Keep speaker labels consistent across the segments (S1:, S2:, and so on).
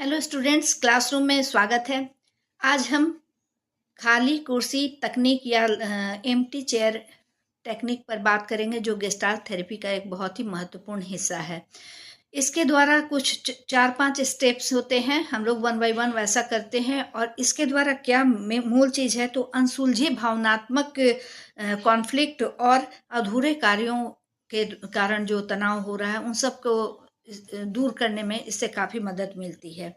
S1: Hello students, classroom में स्वागत है। आज हम खाली कुर्सी तकनीक या एम्प्टी चेयर टेक्निक पर बात करेंगे, जो गेस्टाल्ट थेरेपी का एक बहुत ही महत्वपूर्ण हिस्सा है। इसके द्वारा कुछ 4-5 स्टेप्स होते हैं, हम लोग वन बाय वन वैसा करते हैं। और इसके द्वारा क्या मूल चीज़ है, तो अनसुलझे भावनात्मक कॉन्फ्लिक्ट और अधूरे कार्यों के कारण जो तनाव हो रहा है, उन सबको दूर करने में इससे काफ़ी मदद मिलती है।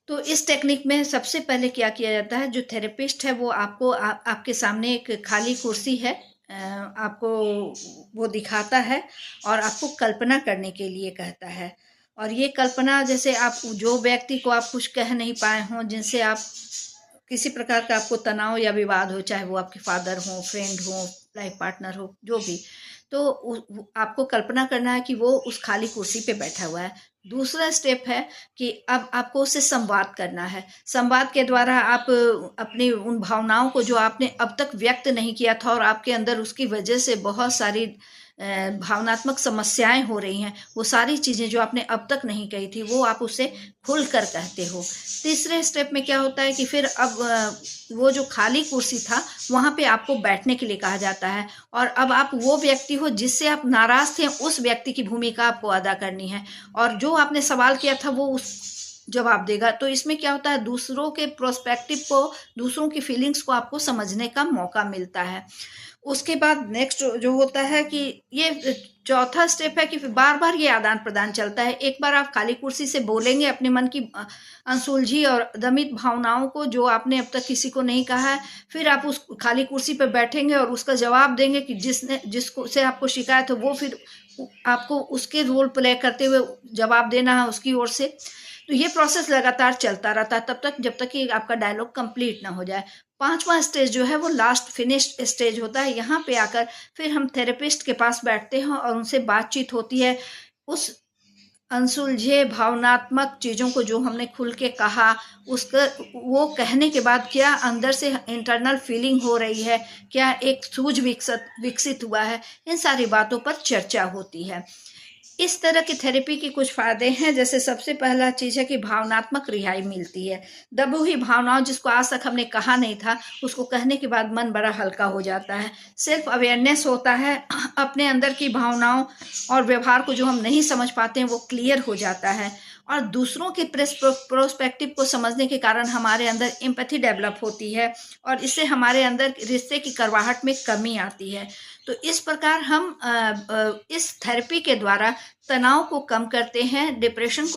S1: तो इस टेक्निक में सबसे पहले क्या किया जाता है, जो थेरेपिस्ट है वो आपको आपके सामने एक खाली कुर्सी है, आपको वो दिखाता है और आपको कल्पना करने के लिए कहता है। और ये कल्पना, जैसे आप जो व्यक्ति को आप कुछ कह नहीं पाए हों, जिनसे आप किसी प्रकार का आपको तनाव या विवाद हो, चाहे वो आपके फादर हो, फ्रेंड हो, लाइफ पार्टनर हो, जो भी, तो आपको कल्पना करना है कि वो उस खाली कुर्सी पे बैठा हुआ है। दूसरा स्टेप है कि अब आपको उससे संवाद करना है। संवाद के द्वारा आप अपनी उन भावनाओं को, जो आपने अब तक व्यक्त नहीं किया था और आपके अंदर उसकी वजह से बहुत सारी भावनात्मक समस्याएं हो रही हैं, वो सारी चीज़ें जो आपने अब तक नहीं कही थी, वो आप उससे खुल कर कहते हो। तीसरे स्टेप में क्या होता है कि फिर अब वो जो खाली कुर्सी था, वहाँ पे आपको बैठने के लिए कहा जाता है। और अब आप वो व्यक्ति हो जिससे आप नाराज थे, उस व्यक्ति की भूमिका आपको अदा करनी है। और जो आपने सवाल किया था वो उस जवाब देगा। तो इसमें क्या होता है, दूसरों के प्रोस्पेक्टिव को, दूसरों की फीलिंग्स को आपको समझने का मौका मिलता है। उसके बाद नेक्स्ट जो होता है कि ये चौथा स्टेप है कि बार बार ये आदान प्रदान चलता है। एक बार आप खाली कुर्सी से बोलेंगे अपने मन की अनसुलझी और दमित भावनाओं को, जो आपने अब तक किसी को नहीं कहा है। फिर आप उस खाली कुर्सी पर बैठेंगे और उसका जवाब देंगे कि जिसको से आपको शिकायत हो, वो फिर आपको उसके रोल प्ले करते हुए जवाब देना है उसकी ओर से। तो ये प्रोसेस लगातार चलता रहता है तब तक, जब तक कि आपका डायलॉग कंप्लीट ना हो जाए। पांचवा स्टेज जो है वो लास्ट फिनिश्ड स्टेज होता है। यहाँ पे आकर फिर हम थेरेपिस्ट के पास बैठते हैं और उनसे बातचीत होती है। उस अनसुलझे भावनात्मक चीज़ों को जो हमने खुल के कहा, उसका वो कहने के बाद क्या अंदर से इंटरनल फीलिंग हो रही है, क्या एक सूझ विकसित हुआ है, इन सारी बातों पर चर्चा होती है। इस तरह की थेरेपी के कुछ फायदे हैं। जैसे सबसे पहला चीज़ है कि भावनात्मक रिहाई मिलती है। दबी हुई भावनाओं, जिसको आज तक हमने कहा नहीं था, उसको कहने के बाद मन बड़ा हल्का हो जाता है। सेल्फ अवेयरनेस होता है, अपने अंदर की भावनाओं और व्यवहार को जो हम नहीं समझ पाते हैं, वो क्लियर हो जाता है। और दूसरों के प्रोस्पेक्टिव को समझने के कारण हमारे अंदर एम्पैथी डेवलप होती है और इससे हमारे अंदर रिश्ते की करवाहट में कमी आती है। तो इस प्रकार हम इस थेरेपी के द्वारा तनाव को कम करते हैं, डिप्रेशन को